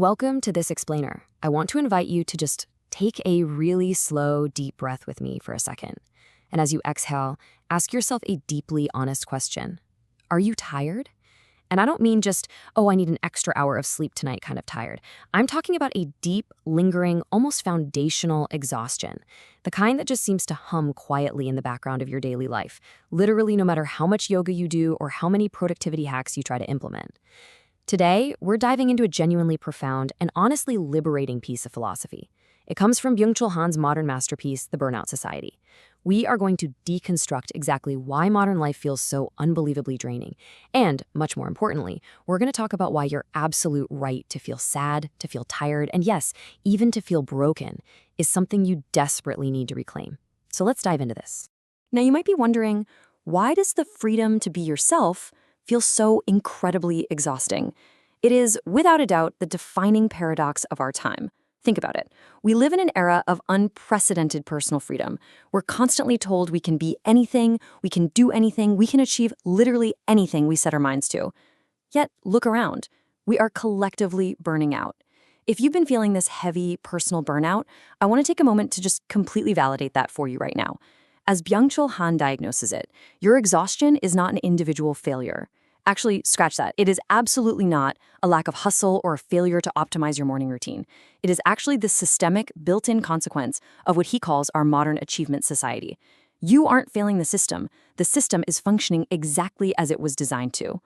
Welcome to this explainer. I want to invite you to just take a really slow, deep breath with me for a second. And as you exhale, ask yourself a deeply honest question. Are you tired? And I don't mean just, oh, I need an extra hour of sleep tonight kind of tired. I'm talking about a deep, lingering, almost foundational exhaustion. The kind that just seems to hum quietly in the background of your daily life, literally no matter how much yoga you do or how many productivity hacks you try to implement. Today, we're diving into a genuinely profound and honestly liberating piece of philosophy. It comes from Byung-Chul Han's modern masterpiece, The Burnout Society. We are going to deconstruct exactly why modern life feels so unbelievably draining. And, much more importantly, we're going to talk about why your absolute right to feel sad, to feel tired, and yes, even to feel broken is something you desperately need to reclaim. So let's dive into this. Now, you might be wondering, why does the freedom to be yourself feel so incredibly exhausting? It is, without a doubt, the defining paradox of our time. Think about it. We live in an era of unprecedented personal freedom. We're constantly told we can be anything, we can do anything, we can achieve literally anything we set our minds to. Yet, look around. We are collectively burning out. If you've been feeling this heavy personal burnout, I want to take a moment to just completely validate that for you right now. As Byung-Chul Han diagnoses it, your exhaustion is not an individual failure. Actually, scratch that. It is absolutely not a lack of hustle or a failure to optimize your morning routine. It is actually the systemic, built-in consequence of what he calls our modern achievement society. You aren't failing the system. The system is functioning exactly as it was designed to.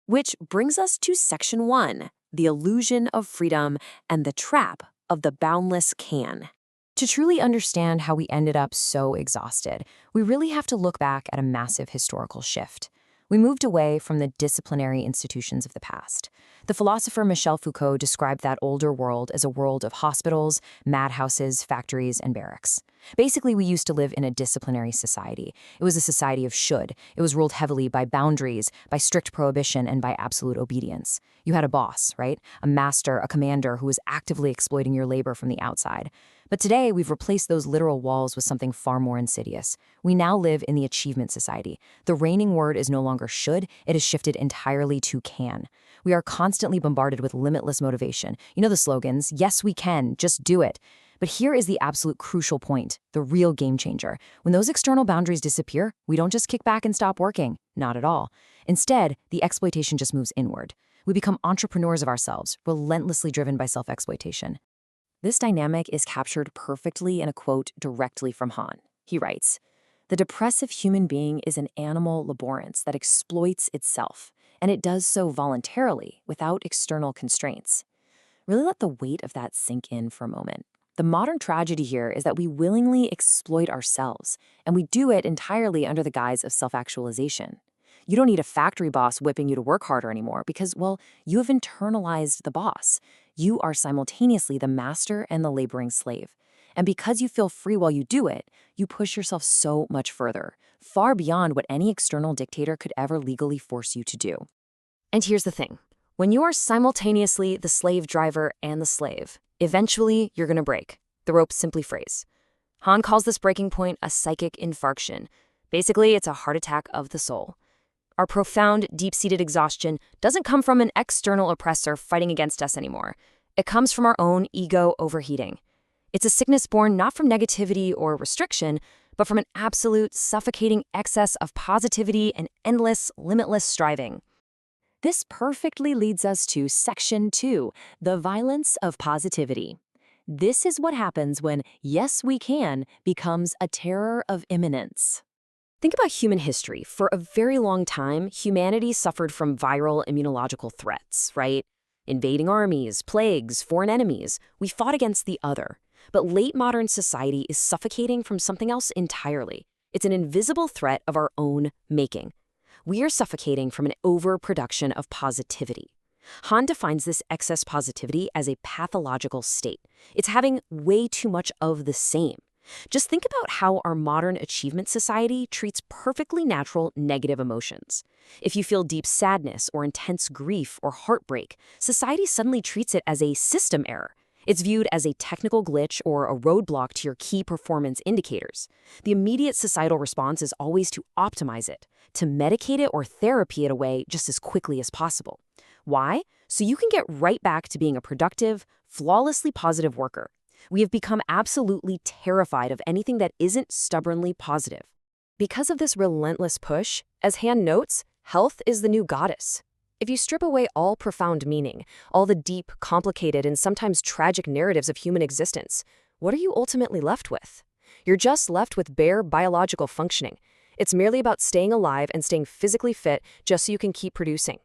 Which brings us to Section 1, the illusion of freedom and the trap of the boundless can. To truly understand how we ended up so exhausted, we really have to look back at a massive historical shift. We moved away from the disciplinary institutions of the past. The philosopher Michel Foucault described that older world as a world of hospitals, madhouses, factories, and barracks. Basically, we used to live in a disciplinary society. It was a society of should. It was ruled heavily by boundaries, by strict prohibition, and by absolute obedience. You had a boss, right? A master, a commander who was actively exploiting your labor from the outside. But today, we've replaced those literal walls with something far more insidious. We now live in the achievement society. The reigning word is no longer should, it has shifted entirely to can. We are constantly bombarded with limitless motivation. You know the slogans, yes we can, just do it. But here is the absolute crucial point, the real game changer. When those external boundaries disappear, we don't just kick back and stop working. Not at all. Instead, the exploitation just moves inward. We become entrepreneurs of ourselves, relentlessly driven by self-exploitation. This dynamic is captured perfectly in a quote directly from Han. He writes, "The depressive human being is an animal laborance that exploits itself, and it does so voluntarily, without external constraints." Really let the weight of that sink in for a moment. The modern tragedy here is that we willingly exploit ourselves, and we do it entirely under the guise of self-actualization. You don't need a factory boss whipping you to work harder anymore because, well, you have internalized the boss. You are simultaneously the master and the laboring slave. And because you feel free while you do it, you push yourself so much further, far beyond what any external dictator could ever legally force you to do. And here's the thing. When you are simultaneously the slave driver and the slave, eventually you're going to break. The ropes simply freeze. Han calls this breaking point a psychic infarction. Basically, it's a heart attack of the soul. Our profound, deep-seated exhaustion doesn't come from an external oppressor fighting against us anymore. It comes from our own ego overheating. It's a sickness born not from negativity or restriction, but from an absolute, suffocating excess of positivity and endless, limitless striving. This perfectly leads us to Section 2, the violence of positivity. This is what happens when yes, we can becomes a terror of imminence. Think about human history. For a very long time, humanity suffered from viral immunological threats, right? Invading armies, plagues, foreign enemies. We fought against the other. But late modern society is suffocating from something else entirely. It's an invisible threat of our own making. We are suffocating from an overproduction of positivity. Han defines this excess positivity as a pathological state. It's having way too much of the same. Just think about how our modern achievement society treats perfectly natural negative emotions. If you feel deep sadness or intense grief or heartbreak, society suddenly treats it as a system error. It's viewed as a technical glitch or a roadblock to your key performance indicators. The immediate societal response is always to optimize it, to medicate it or therapy it away just as quickly as possible. Why? so you can get right back to being a productive, flawlessly positive worker. We have become absolutely terrified of anything that isn't stubbornly positive. Because of this relentless push, as Han notes, health is the new goddess. If you strip away all profound meaning, all the deep, complicated, and sometimes tragic narratives of human existence, what are you ultimately left with? You're just left with bare biological functioning. It's merely about staying alive and staying physically fit just so you can keep producing.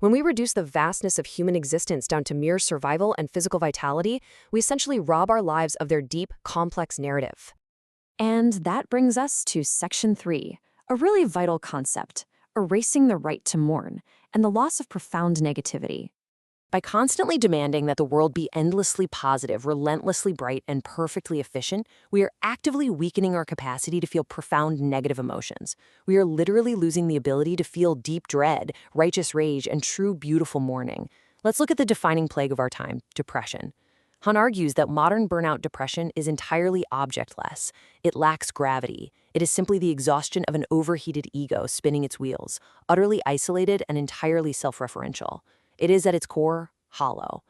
When we reduce the vastness of human existence down to mere survival and physical vitality, we essentially rob our lives of their deep, complex narrative. And that brings us to Section 3, a really vital concept: erasing the right to mourn and the loss of profound negativity. By constantly demanding that the world be endlessly positive, relentlessly bright, and perfectly efficient, we are actively weakening our capacity to feel profound negative emotions. We are literally losing the ability to feel deep dread, righteous rage, and true beautiful mourning. Let's look at the defining plague of our time: depression. Han argues that modern burnout depression is entirely objectless. It lacks gravity. It is simply the exhaustion of an overheated ego spinning its wheels, utterly isolated and entirely self-referential. It is at its core hollow.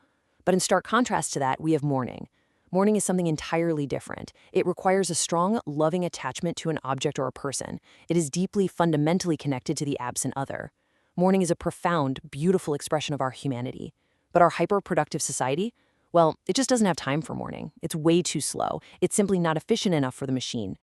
But in stark contrast to that, we have mourning. Mourning is something entirely different. It requires a strong, loving attachment to an object or a person. It is deeply, fundamentally connected to the absent other. Mourning is a profound, beautiful expression of our humanity. But our hyper-productive society? Well, it just doesn't have time for mourning. It's way too slow. It's simply not efficient enough for the machine.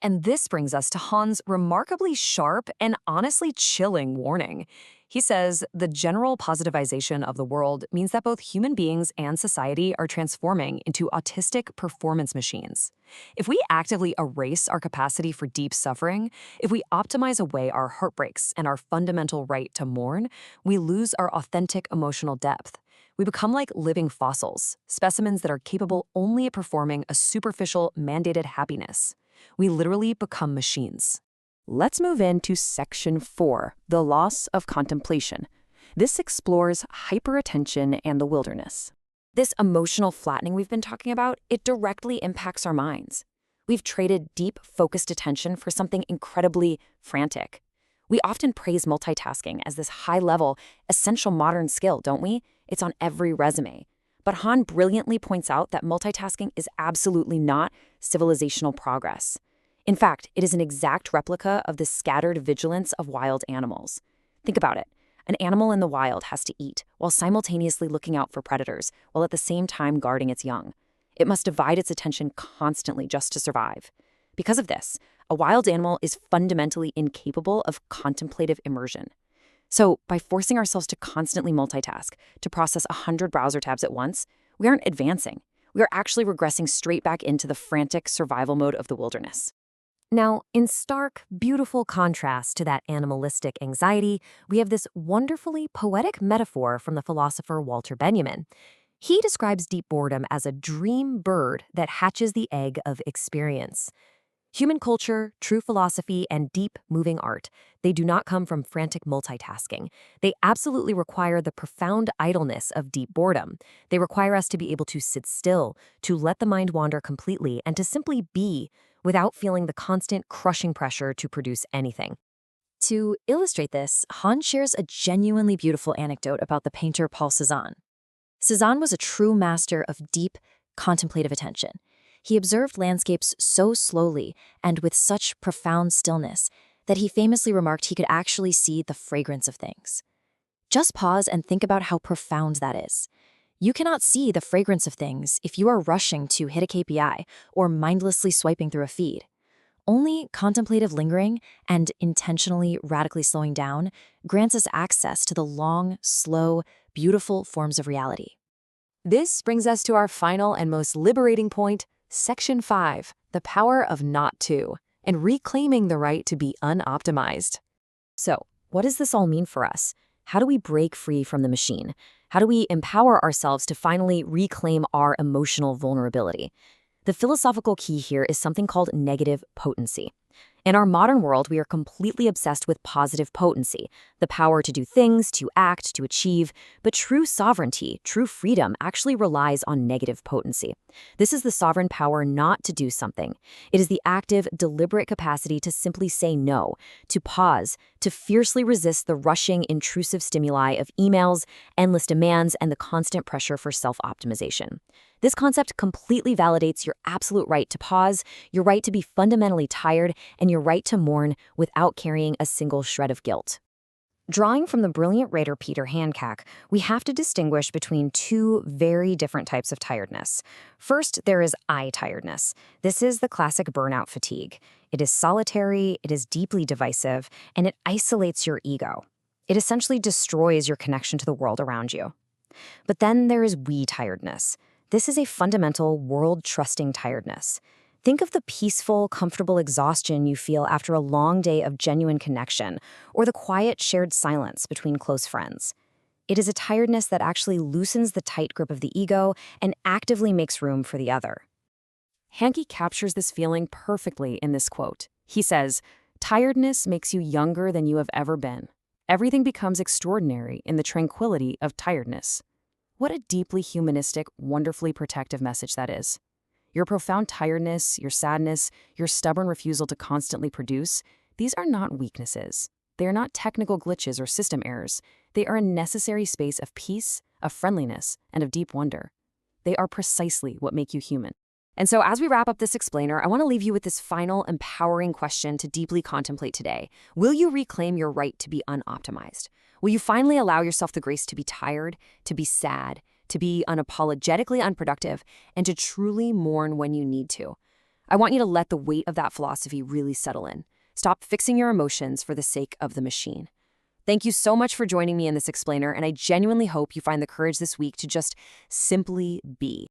And this brings us to Han's remarkably sharp and honestly chilling warning. He says the general positivization of the world means that both human beings and society are transforming into autistic performance machines. If we actively erase our capacity for deep suffering, if we optimize away our heartbreaks and our fundamental right to mourn, we lose our authentic emotional depth. We become like living fossils, specimens that are capable only of performing a superficial, mandated happiness. We literally become machines. Let's move into Section 4, the loss of contemplation. This explores hyperattention and the wilderness. This emotional flattening we've been talking about, it directly impacts our minds. We've traded deep, focused attention for something incredibly frantic. We often praise multitasking as this high-level, essential modern skill, don't we? It's on every resume. But Han brilliantly points out that multitasking is absolutely not civilizational progress. In fact, it is an exact replica of the scattered vigilance of wild animals. Think about it. An animal in the wild has to eat while simultaneously looking out for predators, while at the same time guarding its young. It must divide its attention constantly just to survive. Because of this, a wild animal is fundamentally incapable of contemplative immersion. So, by forcing ourselves to constantly multitask, to process 100 browser tabs at once, we aren't advancing. We are actually regressing straight back into the frantic survival mode of the wilderness. Now, in stark, beautiful contrast to that animalistic anxiety, we have this wonderfully poetic metaphor from the philosopher Walter Benjamin. He describes deep boredom as a dream bird that hatches the egg of experience. Human culture, true philosophy, and deep, moving art, they do not come from frantic multitasking. They absolutely require the profound idleness of deep boredom. They require us to be able to sit still, to let the mind wander completely, and to simply be, without feeling the constant crushing pressure to produce anything. To illustrate this, Han shares a genuinely beautiful anecdote about the painter Paul Cézanne. Cézanne was a true master of deep, contemplative attention. He observed landscapes so slowly and with such profound stillness that he famously remarked he could actually see the fragrance of things. Just pause and think about how profound that is. You cannot see the fragrance of things if you are rushing to hit a KPI or mindlessly swiping through a feed. Only contemplative lingering and intentionally radically slowing down grants us access to the long, slow, beautiful forms of reality. This brings us to our final and most liberating point, Section 5, the power of not to, and reclaiming the right to be unoptimized. So, what does this all mean for us? How do we break free from the machine? How do we empower ourselves to finally reclaim our emotional vulnerability? The philosophical key here is something called negative potency. In our modern world, we are completely obsessed with positive potency, the power to do things, to act, to achieve, but true sovereignty, true freedom actually relies on negative potency. This is the sovereign power not to do something. It is the active, deliberate capacity to simply say no, to pause, to fiercely resist the rushing, intrusive stimuli of emails, endless demands, and the constant pressure for self-optimization. This concept completely validates your absolute right to pause, your right to be fundamentally tired, and your right to mourn without carrying a single shred of guilt. Drawing from the brilliant writer Peter Hancock, we have to distinguish between two very different types of tiredness. First, there is eye tiredness. This is the classic burnout fatigue. It is solitary, it is deeply divisive, and it isolates your ego. It essentially destroys your connection to the world around you. But then there is we tiredness. This is a fundamental, world-trusting tiredness. Think of the peaceful, comfortable exhaustion you feel after a long day of genuine connection, or the quiet, shared silence between close friends. It is a tiredness that actually loosens the tight grip of the ego and actively makes room for the other. Hankey captures this feeling perfectly in this quote. He says, "Tiredness makes you younger than you have ever been. Everything becomes extraordinary in the tranquility of tiredness." What a deeply humanistic, wonderfully protective message that is. Your profound tiredness, your sadness, your stubborn refusal to constantly produce, these are not weaknesses. They are not technical glitches or system errors. They are a necessary space of peace, of friendliness, and of deep wonder. They are precisely what make you human. And so as we wrap up this explainer, I want to leave you with this final empowering question to deeply contemplate today. Will you reclaim your right to be unoptimized? Will you finally allow yourself the grace to be tired, to be sad, to be unapologetically unproductive, and to truly mourn when you need to? I want you to let the weight of that philosophy really settle in. Stop fixing your emotions for the sake of the machine. Thank you so much for joining me in this explainer, and I genuinely hope you find the courage this week to just simply be.